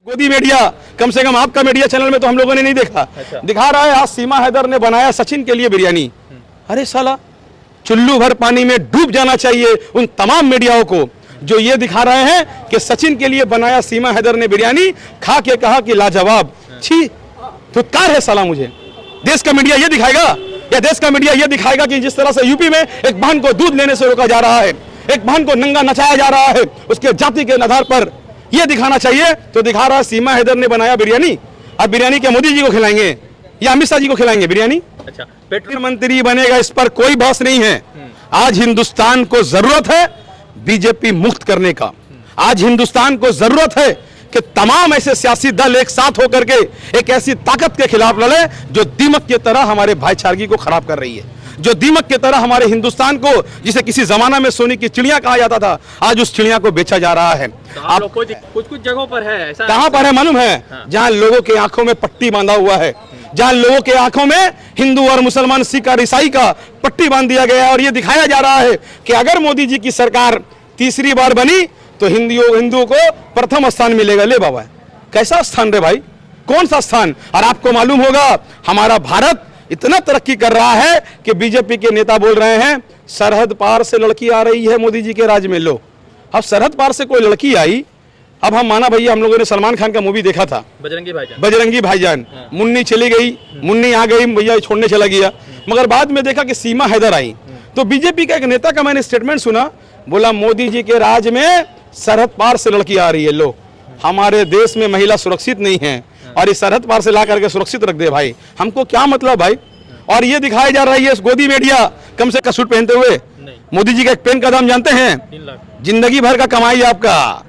गोदी मीडिया, कम से कम आपका मीडिया चैनल में तो हम लोगों ने नहीं देखा। अच्छा। दिखा रहा है आज सीमा हैदर ने बनाया सचिन के लिए बिरयानी। अरे साला, चुल्लू भर पानी में डूब जाना चाहिए उन तमाम मीडियाओं को जो ये दिखा रहे हैं कि सचिन के लिए बनाया सीमा हैदर ने बिरयानी, खा के कहा कि लाजवाब। छी, धुतकार है साला मुझे। देश का मीडिया ये दिखाएगा या देश का मीडिया ये दिखाएगा कि जिस तरह से यूपी में एक बहन को दूध लेने से रोका जा रहा है, एक बहन को नंगा नचाया जा रहा है उसके जाति के आधार पर, ये दिखाना चाहिए तो दिखा रहा है सीमा हैदर ने बनाया बिरयानी। अब बिरयानी क्या मोदी जी को खिलाएंगे या अमित शाह जी को खिलाएंगे बिरयानी? अच्छा, पेट्रोल मंत्री बनेगा, इस पर कोई बहस नहीं है। आज हिंदुस्तान को जरूरत है बीजेपी मुक्त करने का। आज हिंदुस्तान को जरूरत है कि तमाम ऐसे सियासी दल एक साथ होकर के एक ऐसी ताकत के खिलाफ लड़े जो दीमक की तरह हमारे भाईचारगी को खराब कर रही है, जो दीमक की तरह हमारे हिंदुस्तान को, जिसे किसी जमाना में सोने की चिड़िया कहा जाता था, आज उस चिड़िया को बेचा जा रहा है। तो आप कुछ जगहों पर है ऐसा? कहां पर है मालूम है? हाँ। जहां लोगों के आंखों में पट्टी बांधा हुआ है, जहां लोगों के आंखों में हिंदू और मुसलमान, सिख और ईसाई का पट्टी बांध दिया गया है और यह दिखाया जा रहा है कि अगर मोदी जी की सरकार तीसरी बार बनी तो हिंदुओं को प्रथम स्थान मिलेगा। ले बाबा, कैसा स्थान रे भाई, कौन सा स्थान? और आपको मालूम होगा हमारा भारत इतना तरक्की कर रहा है कि बीजेपी के नेता बोल रहे हैं सरहद पार से लड़की आ रही है मोदी जी के राज में। लो, अब सरहद पार से कोई लड़की आई, अब हम माना भैया, हम लोगों ने सलमान खान का मूवी देखा था बजरंगी भाईजान। हाँ। मुन्नी चली गई, मुन्नी आ गई, भैया छोड़ने चला गया, मगर बाद में देखा कि सीमा हैदर आई। तो बीजेपी का एक नेता का मैंने स्टेटमेंट सुना, बोला मोदी जी के राज में सरहद पार से लड़की आ रही है। लो, हमारे देश में महिला सुरक्षित नहीं है और इस सरहद पार से ला करके सुरक्षित रख दे भाई, हमको क्या मतलब भाई? और ये दिखाया जा रहा है इस गोदी मीडिया कम से कम सूट पहनते हुए। मोदी जी का एक पेन का दाम जानते हैं? 3 लाख। जिंदगी भर का कमाई आपका,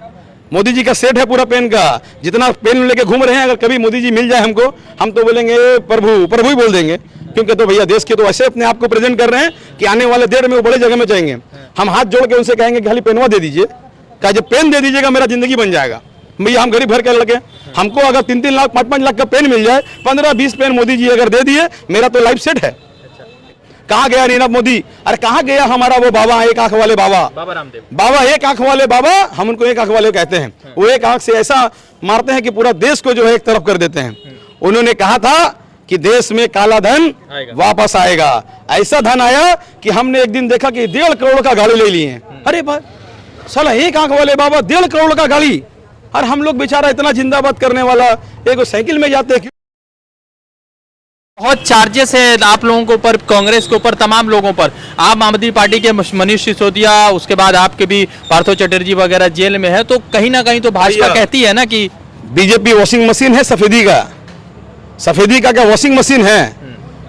मोदी जी का सेट है पूरा पेन का। जितना पेन लेके घूम रहे हैं, अगर कभी मोदी जी मिल जाए हमको, हम तो बोलेंगे प्रभु प्रभु ही बोल देंगे, क्योंकि तो भैया देश के तो ऐसे अपने आप को प्रेजेंट कर रहे हैं कि आने वाले देर में वो बड़े जगह में जाएंगे। हम हाथ जोड़ के उनसे कहेंगे खाली पेनवा दे दीजिए, क्या जब पेन दे दीजिएगा मेरा जिंदगी बन जाएगा। भैया हम गरीब घर के लड़के, हमको अगर 3-3 लाख 5-5 लाख का पेन मिल जाए, 15-20 पेन मोदी जी अगर दे दिए, मेरा तो लाइफ सेट है। कहाँ गया नीरव मोदी? अरे कहाँ गया हमारा वो बाबा, एक आंख वाले बाबा रामदेव? बाबा एक आंख वाले बाबा, हम उनको एक आंख वाले कहते हैं। वो एक आंख से ऐसा मारते हैं कि पूरा देश को जो है एक तरफ कर देते हैं। उन्होंने कहा था कि देश में काला धन वापस आएगा। ऐसा धन आया कि हमने एक दिन देखा कि 1.5 करोड़ का गाड़ी ले लिए हैं। अरे भाई साला, एक आंख वाले बाबा 1.5 करोड़ का गाड़ी, और हम लोग बेचारा इतना जिंदाबाद करने वाला एक साइकिल में जाते हैं। बहुत चार्जेस है आप लोगों के ऊपर, कांग्रेस के ऊपर, तमाम लोगों पर। आम आदमी पार्टी के मनीष सिसोदिया, उसके बाद आपके भी पार्थो चटर्जी वगैरह जेल में है, तो कहीं ना कहीं तो भाजपा कहती है ना कि बीजेपी वॉशिंग मशीन है सफेदी का। सफेदी का क्या वॉशिंग मशीन है?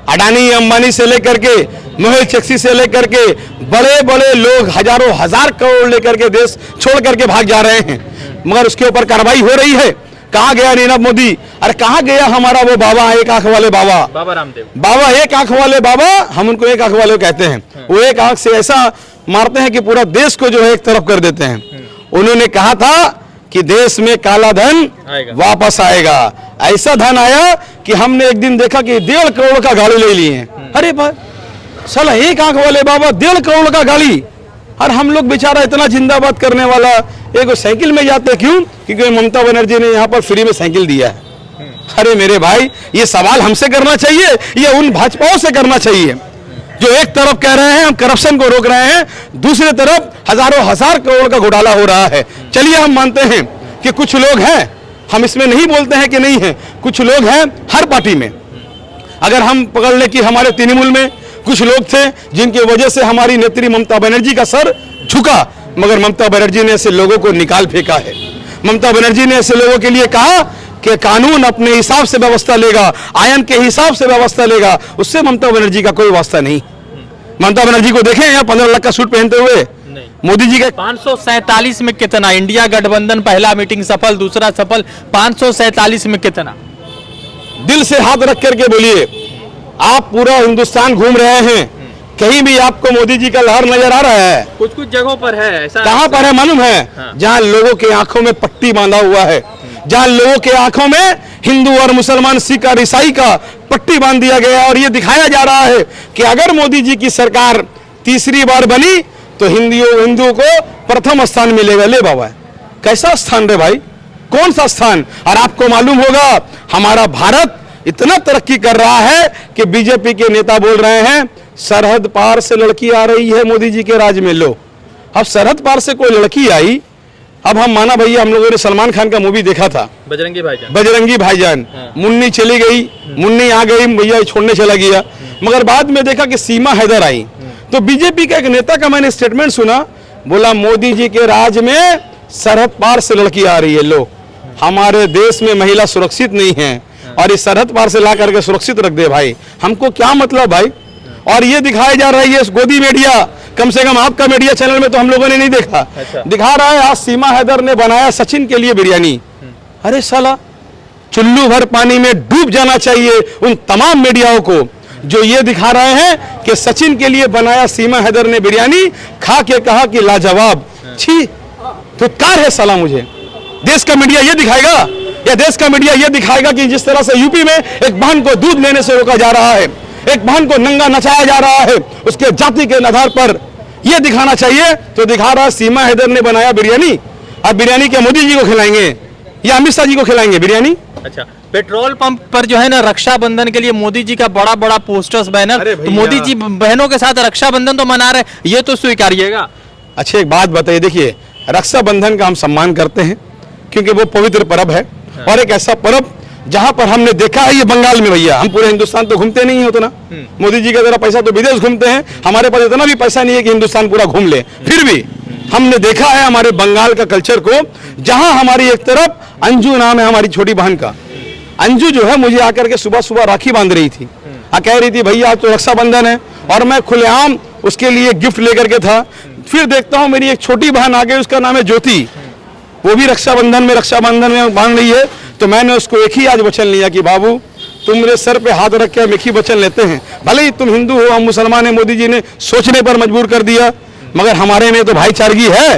अडानी अंबानी से लेकर के मेहुल चोकसी से लेकर के बड़े बड़े लोग हजारों हजार करोड़ लेकर के देश छोड़ करके भाग जा रहे हैं, मगर उसके ऊपर कार्रवाई हो रही है। कहाँ गया नीरव मोदी? अरे कहाँ गया हमारा वो बाबा, एक आंख वाले बाबा रामदेव? बाबा एक आंख वाले बाबा, हम उनको एक आंख वाले कहते हैं। वो एक आंख से ऐसा मारते हैं कि पूरा देश को जो है एक तरफ कर देते हैं। उन्होंने कहा था कि देश में काला धन वापस आएगा। ऐसा धन आया कि हमने एक दिन देखा कि 1.5 करोड़ का गाड़ी ले लिए हैं। अरे भाई साला, एक आंख वाले बाबा 1.5 करोड़ का गाड़ी, और हम लोग बेचारा इतना जिंदाबाद करने वाला एक साइकिल में जाते। क्यों? क्योंकि ममता बनर्जी ने यहाँ पर फ्री में साइकिल दिया है। अरे मेरे भाई, ये सवाल हमसे करना चाहिए, ये उन भाजपाओं से करना चाहिए जो एक तरफ कह रहे हैं हम करप्शन को रोक रहे हैं, दूसरी तरफ हजारों हजार करोड़ का घोटाला हो रहा है। चलिए हम मानते हैं कि कुछ लोग हैं, हम इसमें नहीं बोलते हैं कि नहीं है, कुछ लोग हैं हर पार्टी में। अगर हम पकड़ लें कि हमारे तृणमूल में कुछ लोग थे जिनकी वजह से हमारी नेत्री ममता बनर्जी का सर झुका, मगर ममता बनर्जी ने ऐसे लोगों को निकाल फेंका है। ममता बनर्जी ने ऐसे लोगों के लिए कहा कि कानून अपने हिसाब से व्यवस्था लेगा, आयन के हिसाब से व्यवस्था लेगा, उससे ममता बनर्जी का कोई वास्ता नहीं। ममता बनर्जी को देखें यहाँ 15 लाख का सूट पहनते हुए। मोदी जी का 547 में कितना? इंडिया गठबंधन पहला मीटिंग सफल, दूसरा सफल, 547 में कितना? दिल से हाथ रख करके बोलिए, आप पूरा हिंदुस्तान घूम रहे हैं, कहीं भी आपको मोदी जी का लहर नजर आ रहा है? कुछ जगहों पर है ऐसा। कहां पर है मालूम है? हाँ। जहां लोगों के आंखों में पट्टी बांधा हुआ है, जहां लोगों के आंखों में हिंदू और मुसलमान, सिख और ईसाई का पट्टी बांध दिया गया। और ये दिखाया जा रहा है कि अगर मोदी जी की सरकार तीसरी बार बनी तो हिंदुओं को प्रथम स्थान मिलेगा। ले बाबा, कैसा स्थान रे भाई, कौन सा स्थान? और आपको मालूम होगा हमारा भारत इतना तरक्की कर रहा है कि बीजेपी के नेता बोल रहे हैं सरहद पार से लड़की आ रही है मोदी जी के राज में। लो, अब सरहद पार से कोई लड़की आई, अब हम माना भैया हम लोगों ने सलमान खान का मूवी देखा था बजरंगी भाईजान। मुन्नी चली गई, मुन्नी आ गई, भैया छोड़ने चला गया, मगर बाद में देखा कि सीमा हैदर आई। तो बीजेपी का एक नेता का मैंने स्टेटमेंट सुना, बोला मोदी जी के राज में सरहद पार से लड़की आ रही है। लो, हमारे देश में महिला सुरक्षित नहीं है और इस सरहद पार से ला करके सुरक्षित रख दे भाई, हमको क्या मतलब भाई? और ये दिखाया जा रहा है ये गोदी मीडिया, कम से कम आपका मीडिया चैनल में तो हम लोगों ने नहीं देखा। अच्छा। दिखा रहा है आज सीमा हैदर ने बनाया सचिन के लिए बिरयानी। अरे साला, चुल्लू भर पानी में डूब जाना चाहिए उन तमाम मीडियाओं को जो ये दिखा रहे हैं कि सचिन के लिए बनाया सीमा हैदर ने बिरयानी, खा के कहा कि लाजवाब। छी, फुटकार है साला मुझे। देश का मीडिया ये दिखाएगा, या देश का मीडिया ये दिखाएगा कि जिस तरह से यूपी में एक बहन को दूध लेने से रोका जा रहा है, एक बहन को नंगा नचाया जा रहा है उसके जाति के आधार पर, यह दिखाना चाहिए। तो दिखा रहा सीमा हैदर ने बनाया बिरयानी, अब बिरयानी क्या मोदी जी को खिलाएंगे या अमित शाह जी को खिलाएंगे बिरयानी? अच्छा, पेट्रोल पंप पर जो है ना रक्षाबंधन के लिए मोदी जी का बड़ा बड़ा पोस्टर्स बैनर, तो मोदी जी बहनों के साथ रक्षाबंधन तो मना रहे, ये तो स्वीकारिएगा। अच्छा, एक बात बताइए, देखिए रक्षाबंधन का हम सम्मान करते हैं क्योंकि वो पवित्र पर्व है और एक ऐसा पर्व जहां पर हमने देखा है ये बंगाल में भैया, हम पूरे हिंदुस्तान तो घूमते नहीं है उतना, मोदी जी का जरा पैसा तो विदेश घूमते हैं, हमारे पास इतना भी पैसा नहीं है कि हिंदुस्तान पूरा घूम ले। फिर भी हमने देखा है हमारे बंगाल का कल्चर को, जहां हमारी एक तरफ अंजू नाम है हमारी छोटी बहन का, अंजू जो है मुझे आकर के सुबह सुबह राखी बांध रही थी, कह रही थी भैया आज तो रक्षाबंधन है, और मैं खुलेआम उसके लिए गिफ्ट लेकर के था। फिर देखता हूँ मेरी एक छोटी बहन आ गई, उसका नाम है ज्योति, वो भी रक्षाबंधन में बांध रही है। तो मैंने उसको एक ही आज वचन लिया कि बाबू तुम मेरे सर पे हाथ रख के हम एक ही वचन लेते हैं, भले ही तुम हिंदू हो हम मुसलमान हैं, मोदी जी ने सोचने पर मजबूर कर दिया, मगर हमारे में तो भाईचारगी है,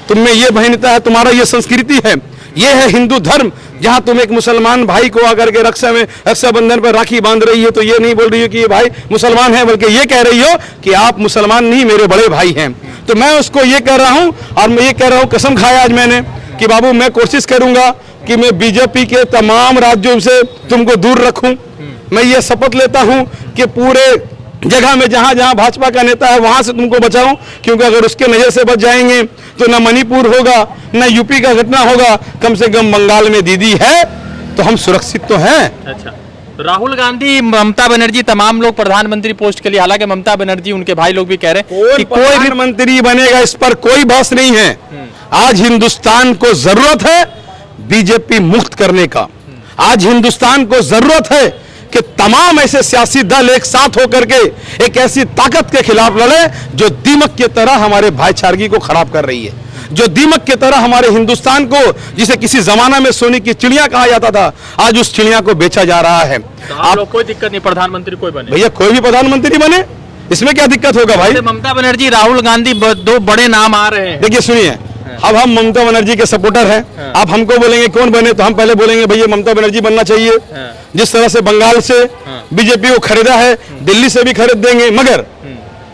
तुम में ये बहनता है, तुम्हारा ये संस्कृति है, ये है हिंदू धर्म, जहां तुम एक मुसलमान भाई को आकर के रक्षाबंधन पर राखी बांध रही हो तो ये नहीं बोल रही हो कि ये भाई मुसलमान है, बल्कि ये कह रही हो कि आप मुसलमान नहीं मेरे बड़े भाई हैं। तो मैं उसको ये कह रहा हूं, और मैं ये कह रहा हूं, कसम खाया आज मैंने कि बाबू मैं कोशिश करूंगा कि मैं बीजेपी के तमाम राज्यों से तुमको दूर रखूं। मैं ये शपथ लेता हूं कि पूरे जगह में जहां जहां भाजपा का नेता है वहां से तुमको बचाऊं, क्योंकि अगर उसके नजर से बच जाएंगे तो ना मणिपुर होगा ना यूपी का घटना होगा, कम से कम बंगाल में दीदी है तो हम सुरक्षित तो हैं। अच्छा, राहुल गांधी, ममता बनर्जी, तमाम लोग प्रधानमंत्री पोस्ट के लिए, हालांकि ममता बनर्जी उनके भाई लोग भी कह रहे हैं कि कोई भी मंत्री बनेगा, इस पर कोई बहस नहीं है। आज हिंदुस्तान को जरूरत है बीजेपी मुक्त करने का, आज हिंदुस्तान को जरूरत है कि तमाम ऐसे सियासी दल एक साथ होकर के एक ऐसी ताकत के खिलाफ लड़े जो दीमक की तरह हमारे भाईचारगी को खराब कर रही है, जो दीमक की तरह हमारे हिंदुस्तान को, जिसे किसी जमाना में सोने की चिड़िया कहा जाता था, आज उस चिड़िया को बेचा जा रहा है। तो आप लोग कोई दिक्कत नहीं, प्रधानमंत्री कोई बने भैया, कोई भी प्रधानमंत्री बने, इसमें क्या दिक्कत होगा भाई? ममता बनर्जी, राहुल गांधी, दो बड़े नाम आ रहे हैं। देखिए सुनिए, अब हम ममता बनर्जी के सपोर्टर हैं, आप हमको बोलेंगे कौन बने, तो हम पहले बोलेंगे भैया ममता बनर्जी बनना चाहिए। जिस तरह से बंगाल से बीजेपी को खरीदा है, दिल्ली से भी खरीद देंगे,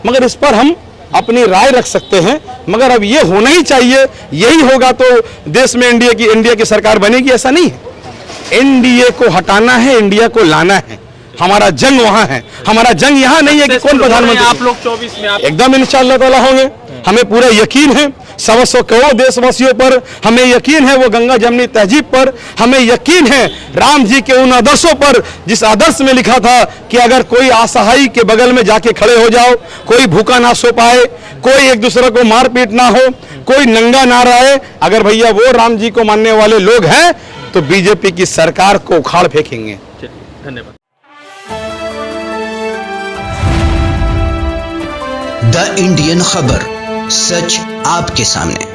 मगर इस पर हम अपनी राय रख सकते हैं, मगर अब ये होना ही चाहिए, यही होगा तो देश में इंडिया की सरकार बनेगी, ऐसा नहीं है। एनडीए को हटाना है, इंडिया को लाना है, हमारा जंग वहां है, हमारा जंग यहाँ नहीं है कि कौन प्रधानमंत्री। आप लोग 24 में एकदम इंशाअल्लाह ताला होंगे, हमें पूरा यकीन है, 125 करोड़ देशवासियों पर हमें यकीन है, वो गंगा जमनी तहजीब पर हमें यकीन है, राम जी के उन आदर्शों पर, जिस आदर्श में लिखा था कि अगर कोई असहाय के बगल में जाके खड़े हो जाओ, कोई भूखा ना सो पाए, कोई एक दूसरे को मारपीट ना हो, कोई नंगा ना रहे, अगर भैया वो राम जी को मानने वाले लोग हैं तो बीजेपी की सरकार को उखाड़ फेंकेंगे। धन्यवाद। द इंडियन खबर, सच आपके सामने।